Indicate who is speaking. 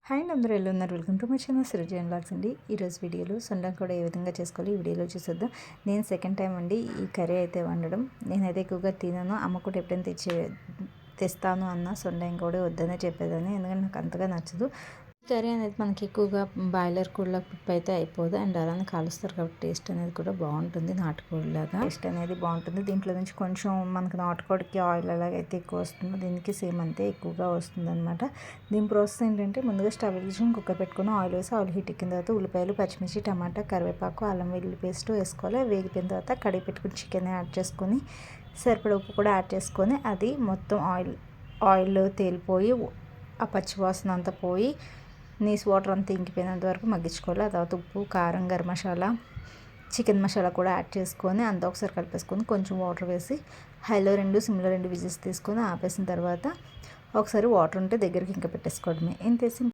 Speaker 1: Hi అండి, అందరూ ఎలా ఉన్నారు? Welcome to my channel Srujan vlogs అండి. ఈరోజు వీడియోలో సొండం కూడా ఏ విధంగా చేసుకోవాలి ఈ వీడియోలో చూసేద్దాం. నేను సెకండ్ టైం అండి ఈ కర్రీ అయితే వండడం. నేనైతే ఎక్కువగా తినను. అమ్మ కూడా ఎప్పుడైనా తెస్తాను అన్న సొండం కూడా వద్దనే చెప్పేదాన్ని, ఎందుకంటే నాకు అంతగా నచ్చదు. కర్రీ అనేది మనకి ఎక్కువగా బాయిలర్ కోడిలా పప్పు అయితే అయిపోదు, అండ్ అలానే కాలుస్తారు కాబట్టి టేస్ట్ అనేది కూడా బాగుంటుంది. నాటుకోడిలాగా టేస్ట్ అనేది బాగుంటుంది. దీంట్లో నుంచి కొంచెం మనకి నాటుకోడికి ఆయిల్ ఎలాగైతే ఎక్కువ వస్తుందో దీనికి సేమ్ అంతే ఎక్కువగా వస్తుంది అనమాట. దీని ప్రాసెస్ ఏంటంటే, ముందుగా స్టవ్ వెలిగించి కుక్కర్ పెట్టుకుని ఆయిల్ వేసి ఆయిల్ హీట్ ఎక్కిన తర్వాత ఉల్లిపాయలు, పచ్చిమిర్చి, టమాటా, కరివేపాకు, అల్లం వెల్లుల్లి పేస్ట్ వేసుకోవాలి. వేగిపోయిన తర్వాత కడిగి పెట్టుకుని చికెన్ యాడ్ చేసుకొని సరిపడ ఉప్పు కూడా యాడ్ చేసుకొని అది మొత్తం ఆయిల్ తేలిపోయి ఆ పచ్చివాసన అంతా పోయి నీసు వాటర్ అంతా ఇంకిపోయినంత వరకు మగ్గించుకోవాలి. ఆ తర్వాత ఉప్పు, కారం, గరం మసాలా, చికెన్ మసాలా కూడా యాడ్ చేసుకొని అంతా ఒకసారి కలిపేసుకొని కొంచెం వాటర్ వేసి హైలో 2 సిమ్లో 2 విజిల్స్ తీసుకొని ఆపేసిన తర్వాత ఒకసారి వాటర్ ఉంటే దగ్గరికి ఇంకా పెట్టేసుకోవడమే. ఇంతేసి